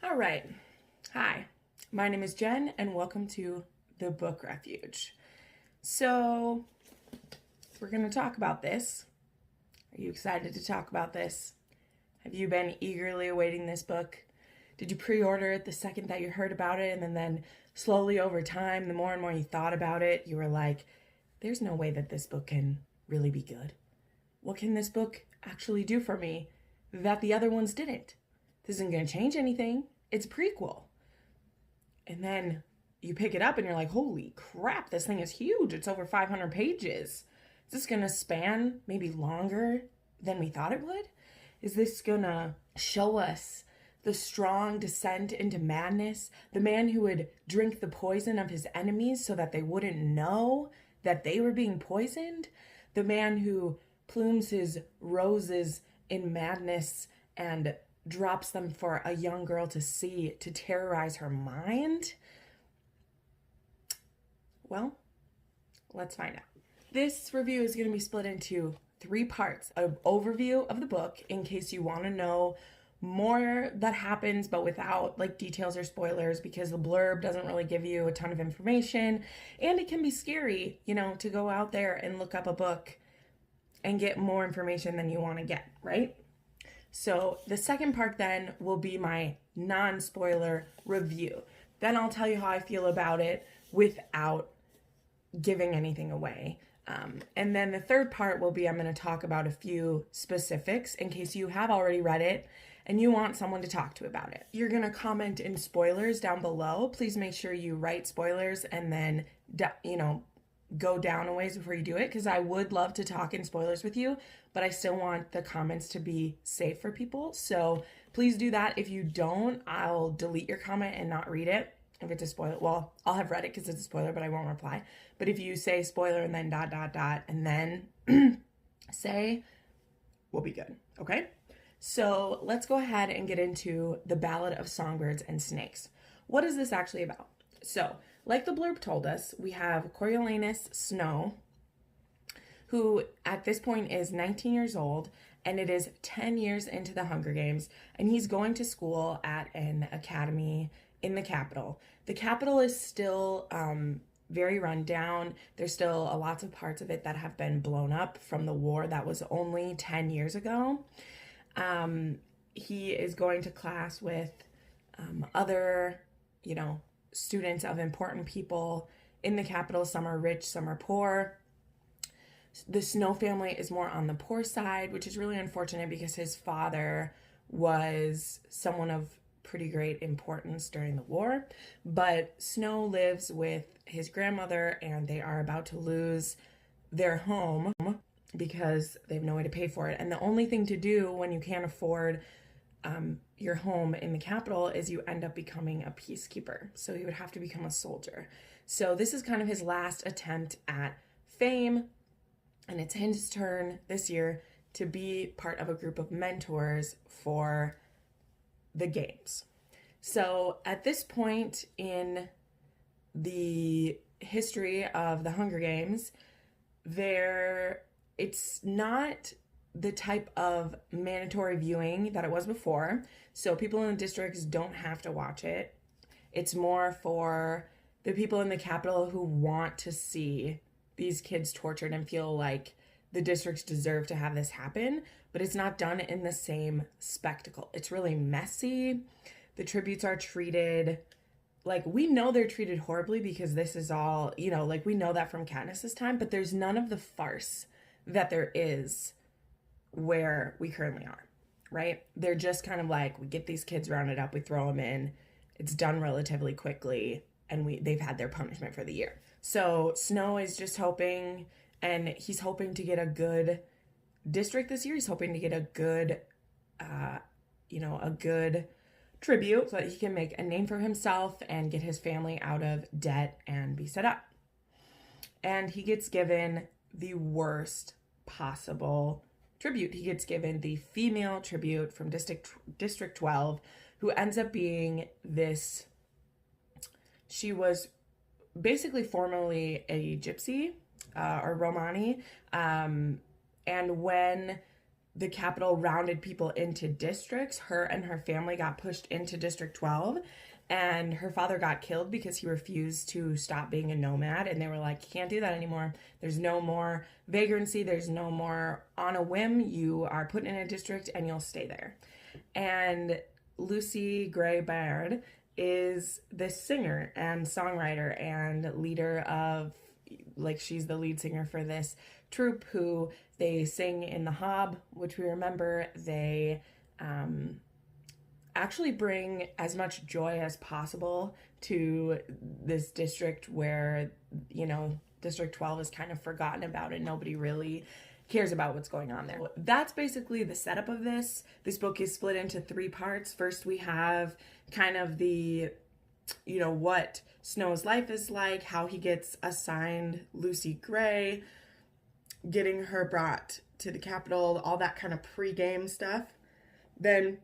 All right. Hi, my name is Jen, and welcome to the Book Refuge. So, we're going to talk about this. Are you excited to talk about this? Have you been eagerly awaiting this book? Did you pre-order it the second that you heard about it, and then slowly over time, the more and more you thought about it, you were like, there's no way that this book can really be good. What can this book actually do for me that the other ones didn't? This isn't going to change anything. It's a prequel. And then you pick it up and you're like, holy crap, this thing is huge. It's over 500 pages. Is this going to span maybe longer than we thought it would? Is this going to show us the strong descent into madness? The man who would drink the poison of his enemies so that they wouldn't know that they were being poisoned? The man who plumes his roses in madness and drops them for a young girl to see to terrorize her mind? Well, let's find out. This review is going to be split into 3 parts. An overview of the book in case you want to know more that happens but without like details or spoilers, because the blurb doesn't really give you a ton of information, and it can be scary, to go out there and look up a book and get more information than you want to get, right? So the second part then will be my non-spoiler review. Then I'll tell you how I feel about it without giving anything away. And then the third part will be I'm going to talk about a few specifics in case you have already read it and you want someone to talk to about it. You're going to comment in spoilers down below. Please make sure you write spoilers and then, go down a ways before you do it, because I would love to talk in spoilers with you, but I still want the comments to be safe for people. So please do that. If you don't, I'll delete your comment and not read it. If it's a spoiler, well, I'll have read it because it's a spoiler, but I won't reply. But if you say spoiler and then ... and then say, we'll be good. Okay? So let's go ahead and get into The Ballad of Songbirds and Snakes. What is this actually about? So, like the blurb told us, we have Coriolanus Snow, who at this point is 19 years old, and it is 10 years into the Hunger Games, and he's going to school at an academy in the capital. The capital is still very run down. There's still lots of parts of it that have been blown up from the war that was only 10 years ago. He is going to class with other, students of important people in the capital. Some are rich, some are poor. The Snow family is more on the poor side, which is really unfortunate because his father was someone of pretty great importance during the war. But Snow lives with his grandmother, and they are about to lose their home because they have no way to pay for it. And the only thing to do when you can't afford your home in the capital is you end up becoming a peacekeeper. So he would have to become a soldier. So this is kind of his last attempt at fame, and it's his turn this year to be part of a group of mentors for the games. So at this point in the history of the Hunger Games, it's not the type of mandatory viewing that it was before. So people in the districts don't have to watch it. It's more for the people in the capital who want to see these kids tortured and feel like the districts deserve to have this happen, but it's not done in the same spectacle. It's really messy. The tributes are treated like, we know they're treated horribly because this is all, we know that from Katniss's time, but there's none of the farce that there is where we currently are, right? They're just kind of like, we get these kids rounded up, we throw them in, it's done relatively quickly, and they've had their punishment for the year. So Snow is just hoping, and he's hoping to get a good district this year. He's hoping to get a good, a good tribute so that he can make a name for himself and get his family out of debt and be set up. And he gets given the worst possible tribute. He gets given the female tribute from District 12, who ends up being this, she was basically formerly a gypsy or Romani, and when the Capitol rounded people into districts. Her and her family got pushed into District 12, and her father got killed because he refused to stop being a nomad. And they were like, you can't do that anymore. There's no more vagrancy. There's no more on a whim. You are put in a district and you'll stay there. And Lucy Gray Baird is this singer and songwriter and leader of, like, she's the lead singer for this troupe who they sing in the Hob, which we remember. They actually bring as much joy as possible to this district where, you know, District 12 is kind of forgotten about and nobody really cares about what's going on there. That's basically the setup of this. This book is split into 3 parts. First, we have kind of the, you know, what Snow's life is like, how he gets assigned Lucy Gray, getting her brought to the Capitol, all that kind of pre-game stuff. Then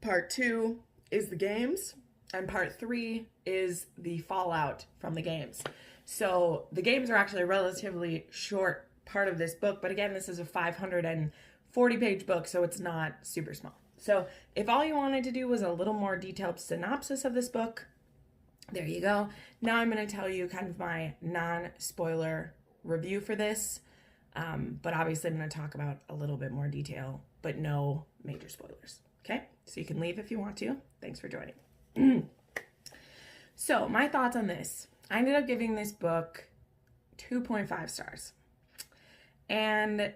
part 2 is the games, and part 3 is the fallout from the games. So the games are actually a relatively short part of this book, but again, this is a 540-page book, so it's not super small. So if all you wanted to do was a little more detailed synopsis of this book, there you go. Now I'm going to tell you kind of my non-spoiler review for this, but obviously I'm going to talk about a little bit more detail, but no major spoilers. Okay, so you can leave if you want to. Thanks for joining. So my thoughts on this. I ended up giving this book 2.5 stars. And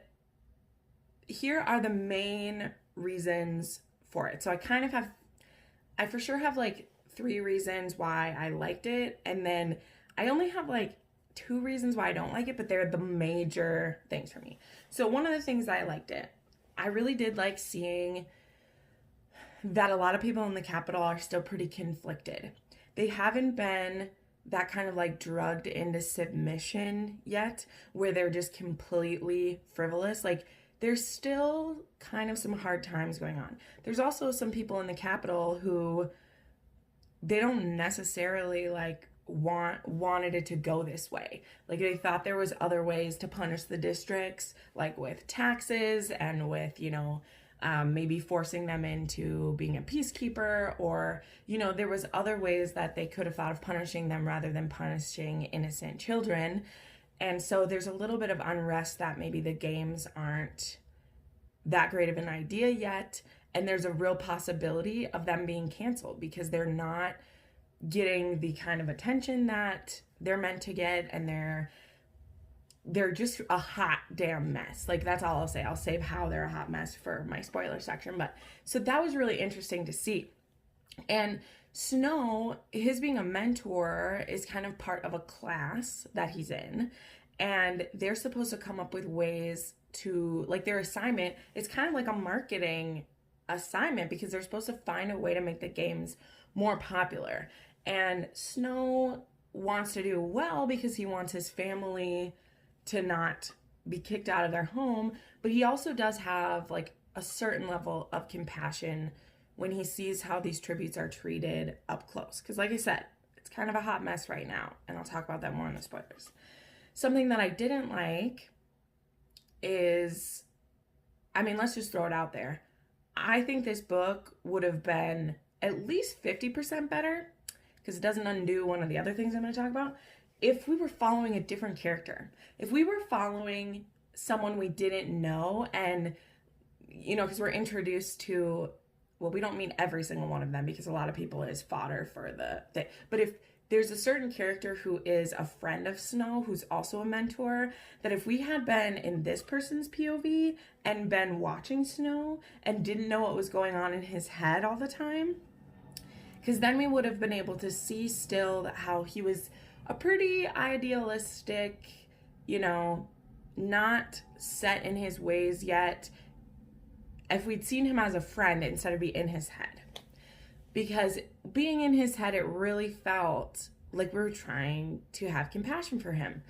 here are the main reasons for it. So I for sure have like 3 reasons why I liked it. And then I only have like 2 reasons why I don't like it, but they're the major things for me. So one of the things I liked it, I really did like seeing that a lot of people in the Capitol are still pretty conflicted. They haven't been that kind of like drugged into submission yet, where they're just completely frivolous. Like, there's still kind of some hard times going on. There's also some people in the Capitol who they don't necessarily like wanted it to go this way. Like, they thought there was other ways to punish the districts, like with taxes and with, you know, maybe forcing them into being a peacekeeper, or, you know, there was other ways that they could have thought of punishing them rather than punishing innocent children. And so there's a little bit of unrest that maybe the games aren't that great of an idea yet. And there's a real possibility of them being canceled because they're not getting the kind of attention that they're meant to get, and they're just a hot damn mess. Like, that's all I'll say. I'll save how they're a hot mess for my spoiler section. But so that was really interesting to see. And Snow, his being a mentor is kind of part of a class that he's in. And they're supposed to come up with ways to, like, their assignment, it's kind of like a marketing assignment because they're supposed to find a way to make the games more popular. And Snow wants to do well because he wants his family to not be kicked out of their home, but he also does have like a certain level of compassion when he sees how these tributes are treated up close. Because like I said, it's kind of a hot mess right now, and I'll talk about that more in the spoilers. Something that I didn't like is, I mean, let's just throw it out there. I think this book would have been at least 50% better, because it doesn't undo one of the other things I'm going to talk about, if we were following a different character. If we were following someone we didn't know, and, you know, because we're introduced to, well, we don't mean every single one of them because a lot of people is fodder for the thing. But if there's a certain character who is a friend of Snow, who's also a mentor, that if we had been in this person's POV and been watching Snow and didn't know what was going on in his head all the time, because then we would have been able to see still how he was a pretty idealistic, you know, not set in his ways yet, if we'd seen him as a friend instead of be in his head. Because being in his head, it really felt like we were trying to have compassion for him.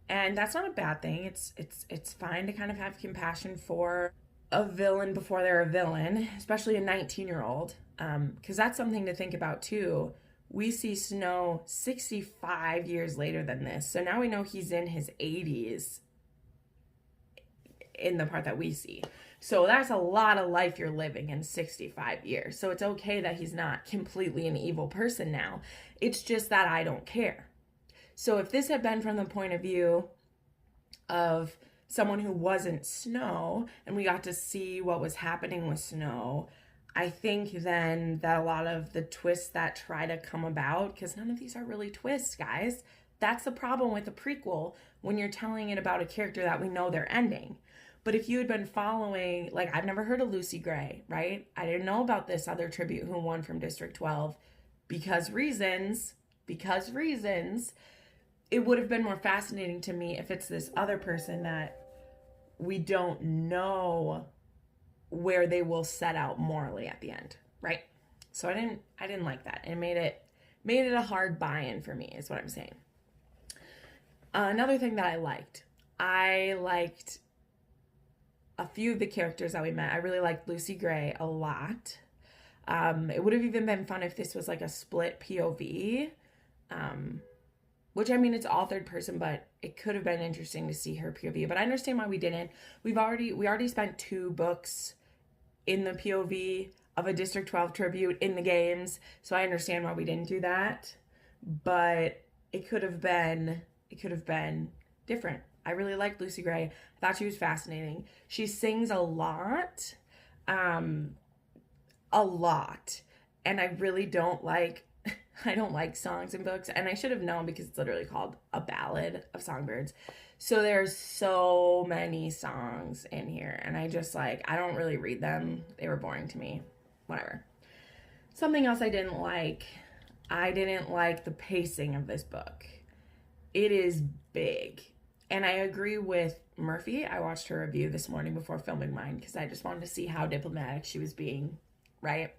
And that's not a bad thing. It's fine to kind of have compassion for a villain before they're a villain, especially a 19-year-old. Because that's something to think about too. We see Snow 65 years later than this. So now we know he's in his 80s in the part that we see. So that's a lot of life you're living in 65 years. So it's okay that he's not completely an evil person now. It's just that I don't care. So if this had been from the point of view of someone who wasn't Snow, and we got to see what was happening with Snow, I think then that a lot of the twists that try to come about, because none of these are really twists, guys. That's the problem with a prequel when you're telling it about a character that we know their ending. But if you had been following, like, I've never heard of Lucy Gray, right? I didn't know about this other tribute who won from District 12 because reasons. It would have been more fascinating to me if it's this other person that we don't know where they will set out morally at the end, right? So I didn't like that. It made it a hard buy-in for me, is what I'm saying. Another thing that I liked a few of the characters that we met. I really liked Lucy Gray a lot. It would have even been fun if this was like a split POV, which, I mean, it's all third person, but it could have been interesting to see her POV. But I understand why we didn't. We already spent 2 books in the POV of a District 12 tribute in the games, so I understand why we didn't do that. But it could have been different. I really liked Lucy Gray. I thought she was fascinating. She sings a lot, and I really don't like songs in books, and I should have known because it's literally called A Ballad of Songbirds. So there's so many songs in here, and I don't really read them. They were boring to me. Whatever. Something else I didn't like the pacing of this book. It is big. And I agree with Murphy. I watched her review this morning before filming mine because I just wanted to see how diplomatic she was being, right?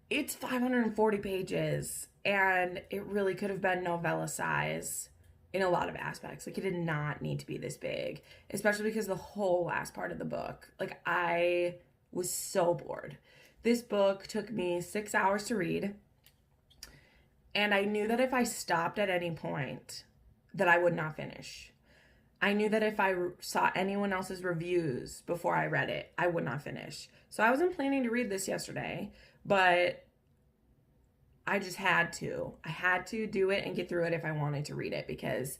It's 540 pages, and it really could have been novella size in a lot of aspects. Like, it did not need to be this big, especially because the whole last part of the book, like, I was so bored. This book took me 6 hours to read, and I knew that if I stopped at any point, that I would not finish. I knew that if I saw anyone else's reviews before I read it, I would not finish. So I wasn't planning to read this yesterday, but I just had to. I had to do it and get through it if I wanted to read it because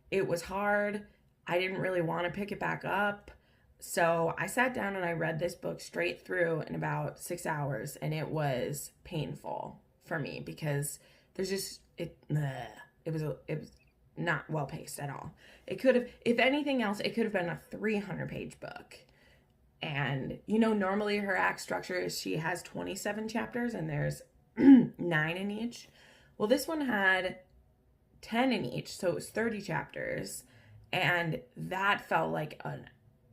it was hard. I didn't really want to pick it back up. So I sat down and I read this book straight through in about 6 hours, and it was painful for me because it was not well paced at all. It could have, if anything else, it could have been a 300-page book. And, normally her act structure is she has 27 chapters and there's 9 in each. Well, this one had 10 in each, so it was 30 chapters. And that felt like a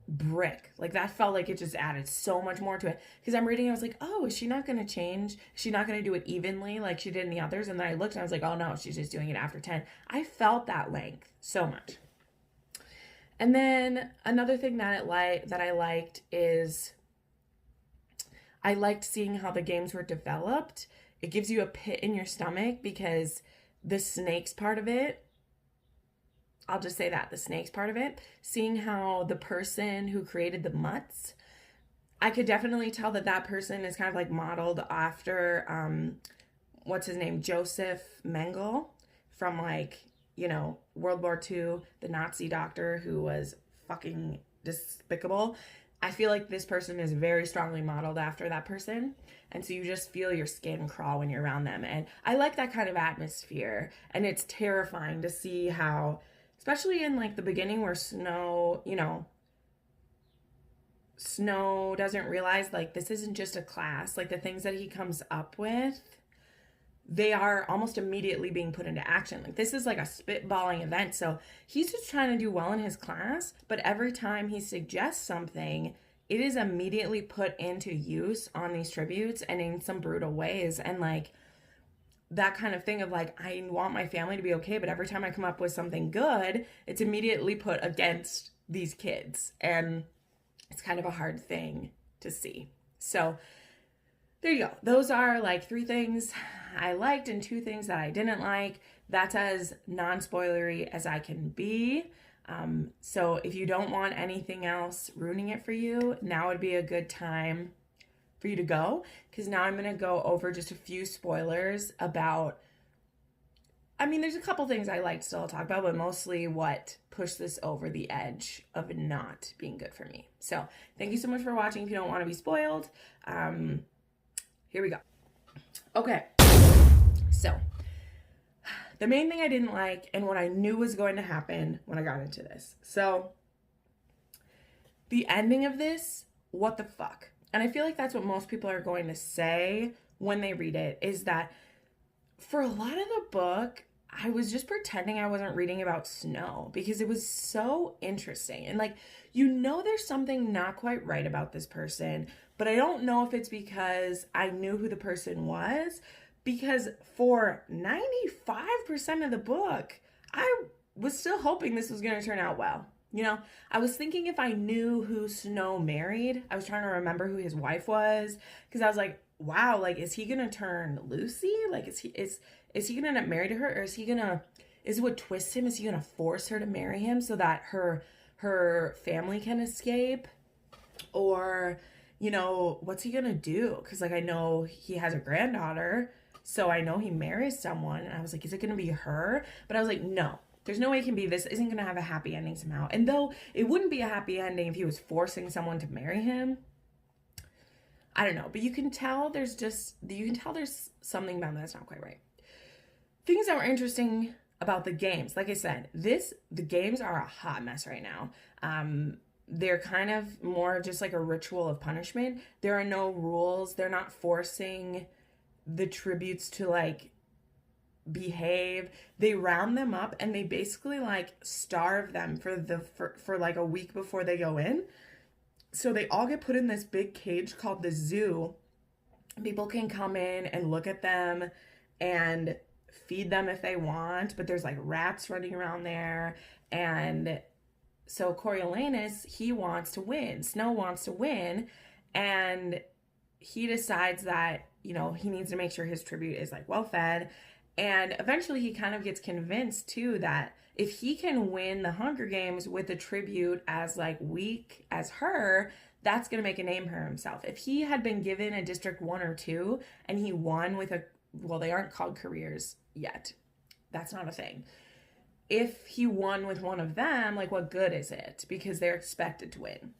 brick. Like, that felt like it just added so much more to it. Because I'm reading, I was like, oh, is she not going to change? Is she not going to do it evenly like she did in the others? And then I looked and I was like, oh no, she's just doing it after 10. I felt that length so much. And then another thing that I liked is I liked seeing how the games were developed. It gives you a pit in your stomach because the snakes part of it, I'll just say that, the snakes part of it, seeing how the person who created the mutts, I could definitely tell that person is kind of like modeled after, what's his name, Joseph Mengele from World War II, the Nazi doctor who was fucking despicable. I feel like this person is very strongly modeled after that person. And so you just feel your skin crawl when you're around them. And I like that kind of atmosphere. And it's terrifying to see how, especially in the beginning where Snow doesn't realize this isn't just a class. The things that he comes up with, they are almost immediately being put into action. This is a spitballing event. So he's just trying to do well in his class, but every time he suggests something, it is immediately put into use on these tributes and in some brutal ways. And that kind of thing of I want my family to be okay, but every time I come up with something good, it's immediately put against these kids. And it's kind of a hard thing to see. So there you go. Those are 3 things I liked and 2 things that I didn't like. That's as non-spoilery as I can be. So if you don't want anything else ruining it for you, now would be a good time for you to go, because now I'm going to go over just a few spoilers about, I mean, there's a couple things I like still to talk about, but mostly what pushed this over the edge of not being good for me. So thank you so much for watching. If you don't want to be spoiled, here we go. Okay, so the main thing I didn't like and what I knew was going to happen when I got into this. So the ending of this, what the fuck? And I feel like that's what most people are going to say when they read it, is that for a lot of the book, I was just pretending I wasn't reading about snow because it was so interesting. And like, you know, there's something not quite right about this person, but I don't know if it's because I knew who the person was, because for 95% of the book, I was still hoping this was going to turn out well. You know, I was thinking if I knew who Snow married, I was trying to remember who his wife was, because I was like, wow, like, is he going to turn Lucy? Like, is he going to end up married to her? Or is what twists him? Is he going to force her to marry him so that her family can escape? Or, you know, what's he going to do? Because, like, I know he has a granddaughter, so I know he marries someone. And I was like, is it going to be her? But I was like, no. There's no way it can be. This isn't going to have a happy ending somehow. And though it wouldn't be a happy ending if he was forcing someone to marry him, I don't know. But you can tell there's something about that that's not quite right. Things that were interesting about the games. Like I said, the games are a hot mess right now. They're kind of more of just like a ritual of punishment. There are no rules. They're not forcing the tributes to like behave. They round them up and they basically like starve them for like a week before they go in. So they all get put in this big cage called the zoo. People can come in and look at them and feed them if they want, but there's like rats running around there. And so Coriolanus, he wants to win. Snow wants to win, and he decides that, you know, he needs to make sure his tribute is like well fed. And eventually he kind of gets convinced too that if he can win the Hunger Games with a tribute as like weak as her, that's going to make a name for himself. If he had been given a District 1 or 2 and he won with they aren't called careers yet. That's not a thing. If he won with one of them, like, what good is it? Because they're expected to win.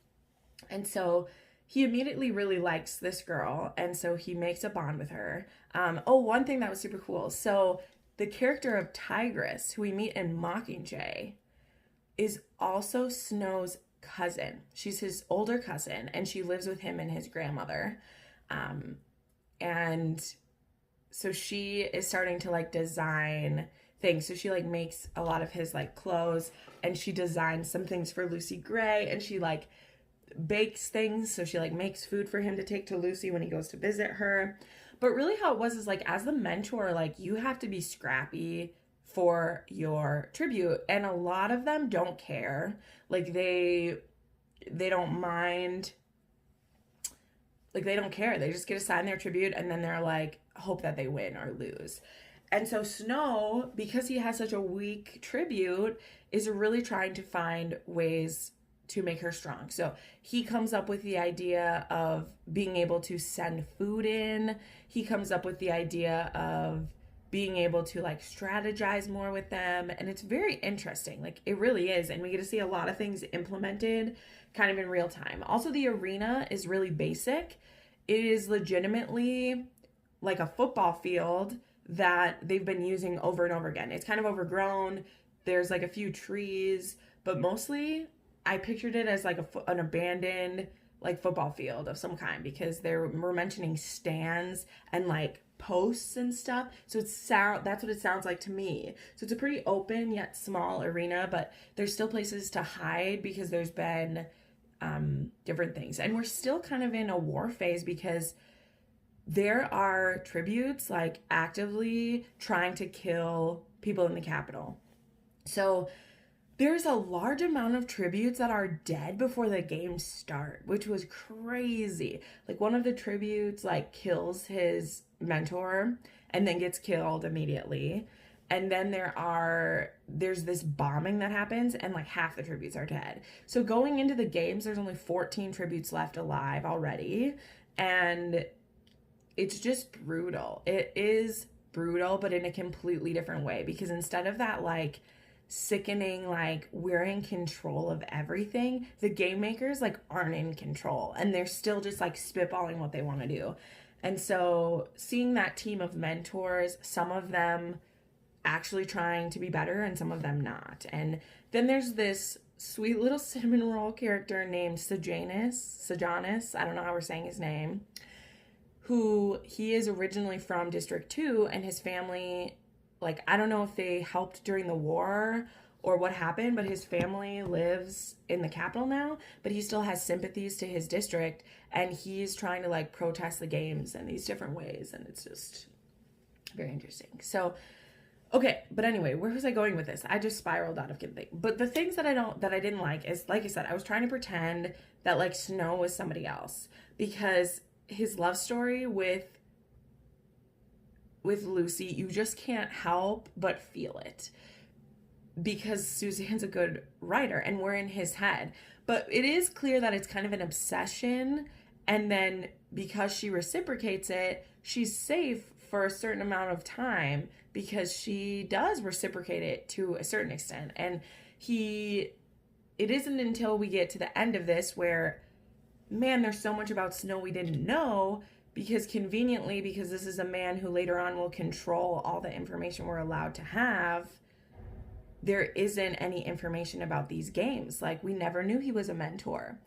And so he immediately really likes this girl, and so he makes a bond with her. One thing that was super cool. So the character of Tigress, who we meet in Mockingjay, is also Snow's cousin. She's his older cousin, and she lives with him and his grandmother. And so she is starting to like design things. So she like makes a lot of his like clothes, and she designs some things for Lucy Gray, and she like bakes things. So she like makes food for him to take to Lucy when he goes to visit her. But really how it was is like, as the mentor, like, you have to be scrappy for your tribute, and a lot of them don't care. Like they don't mind. Like, they don't care. They just get assigned their tribute, and then they're like, hope that they win or lose. And so Snow, because he has such a weak tribute, is really trying to find ways to make her strong. So he comes up with the idea of being able to send food in. He comes up with the idea of being able to like strategize more with them. And it's very interesting. Like, it really is. And we get to see a lot of things implemented kind of in real time. Also, the arena is really basic. It is legitimately like a football field that they've been using over and over again. It's kind of overgrown. There's like a few trees, but mostly I pictured it as like an abandoned like football field of some kind, because we're mentioning stands and like posts and stuff. So that's what it sounds like to me. So it's a pretty open yet small arena, but there's still places to hide because there's been different things. And we're still kind of in a war phase because there are tributes like actively trying to kill people in the Capitol. So there's a large amount of tributes that are dead before the games start, which was crazy. Like, one of the tributes like kills his mentor and then gets killed immediately. And then there's this bombing that happens, and like half the tributes are dead. So going into the games, there's only 14 tributes left alive already. And it's just brutal. It is brutal, but in a completely different way, because instead of that like sickening, like we're in control of everything, the game makers like aren't in control, and they're still just like spitballing what they want to do. And so seeing that team of mentors, some of them actually trying to be better and some of them not. And then there's this sweet little cinnamon roll character named Sejanus, I don't know how we're saying his name, who he is originally from District 2, and his family, like, I don't know if they helped during the war or what happened, but his family lives in the capital now, but he still has sympathies to his district, and he's trying to like protest the games in these different ways, and it's just very interesting. So okay, but anyway, where was I going with this? I just spiraled out of thing. But the things that I didn't like is, like I said, I was trying to pretend that like Snow was somebody else, because his love story with Lucy, you just can't help but feel it, because Suzanne's a good writer and we're in his head. But it is clear that it's kind of an obsession, and then because she reciprocates it, she's safe for a certain amount of time, because she does reciprocate it to a certain extent. And it isn't until we get to the end of this where, man, there's so much about Snow we didn't know, because conveniently, because this is a man who later on will control all the information we're allowed to have, there isn't any information about these games. Like, we never knew he was a mentor.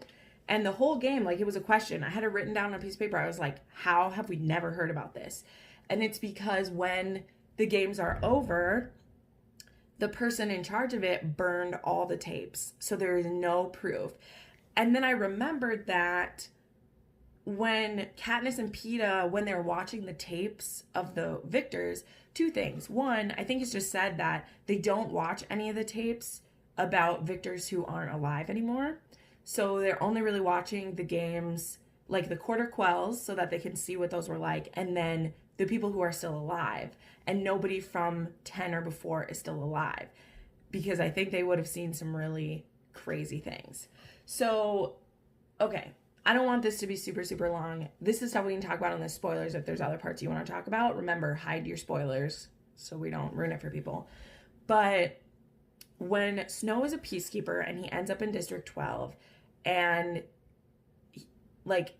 And the whole game, like, it was a question. I had it written down on a piece of paper. I was like, how have we never heard about this? And it's because when the games are over, the person in charge of it burned all the tapes. So there is no proof. And then I remembered that when Katniss and Peeta, when they're watching the tapes of the victors, two things. One, I think it's just said that they don't watch any of the tapes about victors who aren't alive anymore. So they're only really watching the games, like the quarter quells, so that they can see what those were like, and then the people who are still alive. And nobody from 10 or before is still alive, because I think they would have seen some really crazy things. So, okay, I don't want this to be super, super long. This is stuff we can talk about on the spoilers. If there's other parts you want to talk about, remember, hide your spoilers so we don't ruin it for people. But when Snow is a peacekeeper and he ends up in District 12, and like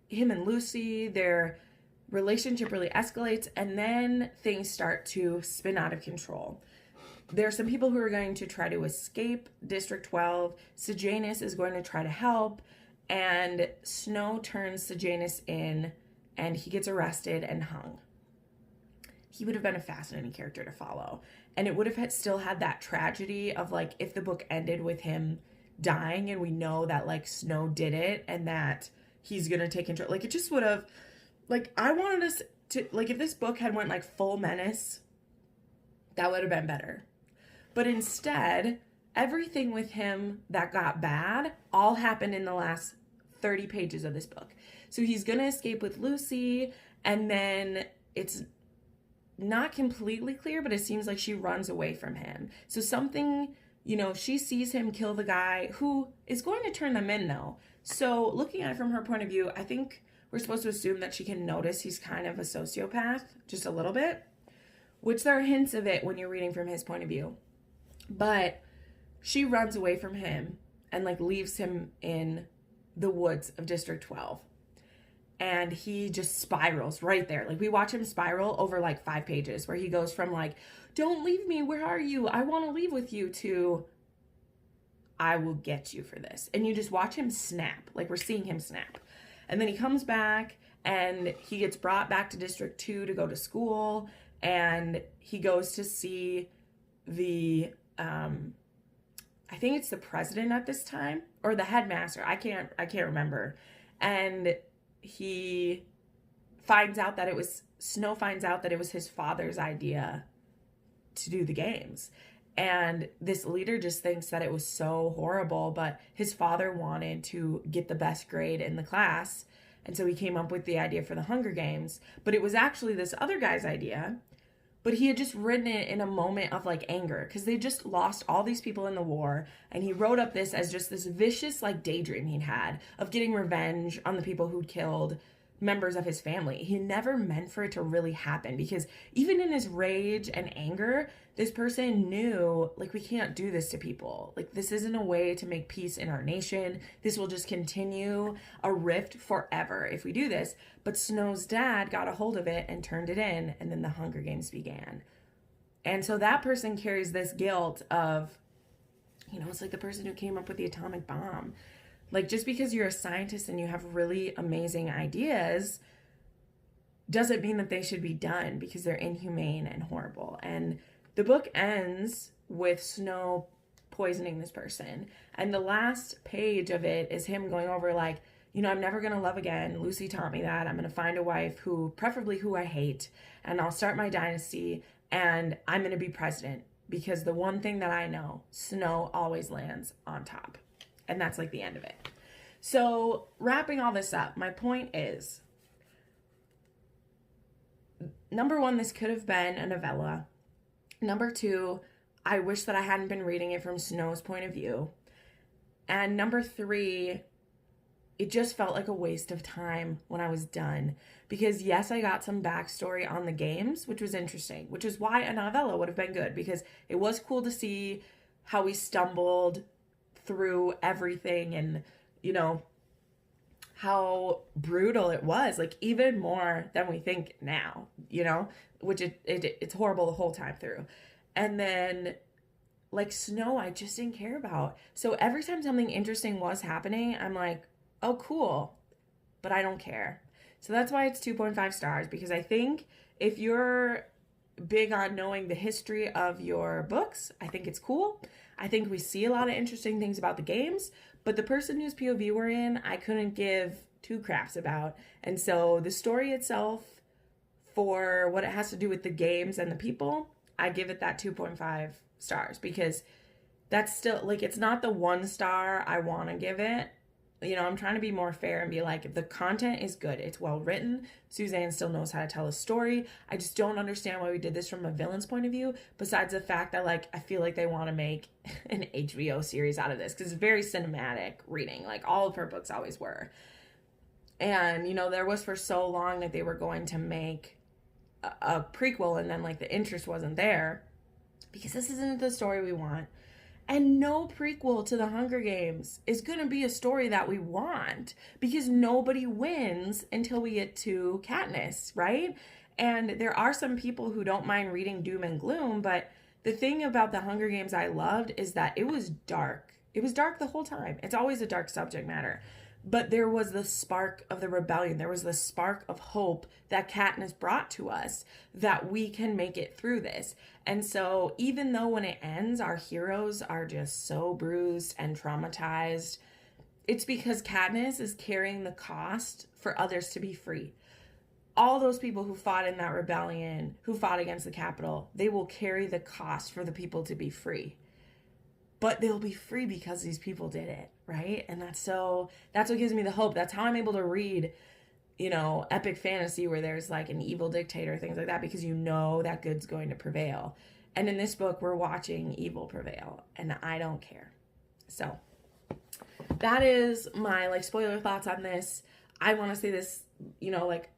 him and Lucy, their relationship really escalates, and then things start to spin out of control. There are some people who are going to try to escape District 12. Sejanus is going to try to help, and Snow turns Sejanus in, and he gets arrested and hung. He would have been a fascinating character to follow, and it would have still had that tragedy of, like, if the book ended with him dying and we know that, like, Snow did it and that he's gonna take control. Like, it just would have, like, I wanted us to, like, if this book had went, like, full menace, that would have been better. But instead, everything with him that got bad all happened in the last 30 pages of this book. So he's gonna escape with Lucy, and then it's not completely clear, but it seems like she runs away from him. So something, you know, she sees him kill the guy who is going to turn them in, though. So looking at it from her point of view, I think we're supposed to assume that she can notice he's kind of a sociopath, just a little bit, which there are hints of it when you're reading from his point of view. But she runs away from him and, like, leaves him in the woods of District 12. And he just spirals right there. Like, we watch him spiral over, like, 5 pages, where he goes from, like, don't leave me, where are you? I want to leave with you, to I will get you for this. And you just watch him snap. Like, we're seeing him snap. And then he comes back, and he gets brought back to District 2 to go to school. And he goes to see the, I think it's the president at this time, or the headmaster. I can't remember. And he finds out that Snow finds out that it was his father's idea to do the games. And this leader just thinks that it was so horrible, but his father wanted to get the best grade in the class. And so he came up with the idea for the Hunger Games. But it was actually this other guy's idea, but he had just written it in a moment of like anger because they just lost all these people in the war, and he wrote up this as just this vicious like daydream he'd had of getting revenge on the people who'd killed members of his family. He never meant for it to really happen, because even in his rage and anger, this person knew, like, we can't do this to people. Like, this isn't a way to make peace in our nation. This will just continue a rift forever if we do this. But Snow's dad got a hold of it and turned it in, and then the Hunger Games began. And so that person carries this guilt of, you know, it's like the person who came up with the atomic bomb. Like, just because you're a scientist and you have really amazing ideas doesn't mean that they should be done, because they're inhumane and horrible. And the book ends with Snow poisoning this person. And the last page of it is him going over, like, you know, I'm never going to love again. Lucy taught me that. I'm going to find a wife who, preferably who I hate, and I'll start my dynasty, and I'm going to be president, because the one thing that I know, Snow always lands on top. And that's like the end of it. So wrapping all this up, my point is, number one, this could have been a novella. Number two, I wish that I hadn't been reading it from Snow's point of view. And number three, it just felt like a waste of time when I was done. Because yes, I got some backstory on the games, which was interesting, which is why a novella would have been good, because it was cool to see how we stumbled through everything, and, you know, how brutal it was, like even more than we think now, you know, which it's horrible the whole time through. And then like Snow, I just didn't care about. So every time something interesting was happening, I'm like, oh, cool, but I don't care. So that's why it's 2.5 stars, because I think if you're big on knowing the history of your books, I think it's cool. I think we see a lot of interesting things about the games, but the person whose POV we're in, I couldn't give two craps about. And so the story itself, for what it has to do with the games and the people, I give it that 2.5 stars, because that's still, like, it's not the 1 star I want to give it. You know, I'm trying to be more fair and be like, if the content is good, it's well written, Suzanne still knows how to tell a story. I just don't understand why we did this from a villain's point of view, besides the fact that, like, I feel like they want to make an HBO series out of this, because it's very cinematic reading, like all of her books always were. And, you know, there was for so long that they were going to make a prequel, and then, like, the interest wasn't there, because this isn't the story we want. And no prequel to the Hunger Games is going to be a story that we want, because nobody wins until we get to Katniss, right? And there are some people who don't mind reading doom and gloom, but the thing about the Hunger Games I loved is that it was dark. It was dark the whole time. It's always a dark subject matter. But there was the spark of the rebellion. There was the spark of hope that Katniss brought to us, that we can make it through this. And so even though when it ends, our heroes are just so bruised and traumatized, it's because Katniss is carrying the cost for others to be free. All those people who fought in that rebellion, who fought against the Capitol, they will carry the cost for the people to be free. But they'll be free because these people did it, right? And that's what gives me the hope. That's how I'm able to read, you know, epic fantasy where there's like an evil dictator, things like that, because you know that good's going to prevail. And in this book, we're watching evil prevail, and I don't care. So that is my, like, spoiler thoughts on this. I want to say this, you know, like,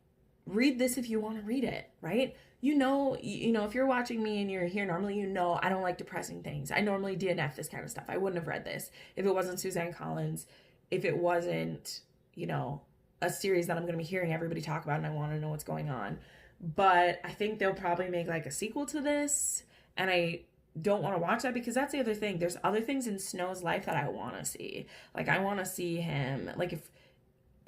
read this if you want to read it, right? You know, if you're watching me and you're here normally, you know I don't like depressing things. I normally DNF this kind of stuff. I wouldn't have read this if it wasn't Suzanne Collins, if it wasn't, you know, a series that I'm going to be hearing everybody talk about and I want to know what's going on. But I think they'll probably make, like, a sequel to this, and I don't want to watch that, because that's the other thing. There's other things in Snow's life that I want to see. Like, I want to see him, like, if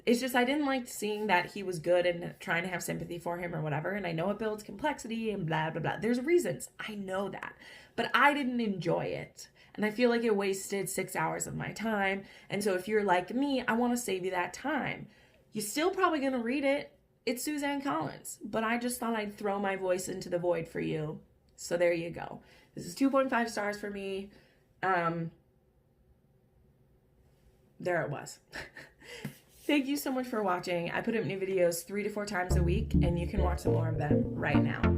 it's just, I didn't like seeing that he was good and trying to have sympathy for him or whatever. And I know it builds complexity and blah, blah, blah. There's reasons. I know that. But I didn't enjoy it. And I feel like it wasted 6 hours of my time. And so if you're like me, I want to save you that time. You're still probably going to read it. It's Suzanne Collins. But I just thought I'd throw my voice into the void for you. So there you go. This is 2.5 stars for me. There it was. Thank you so much for watching. I put up new videos 3 to 4 times a week, and you can watch some more of them right now.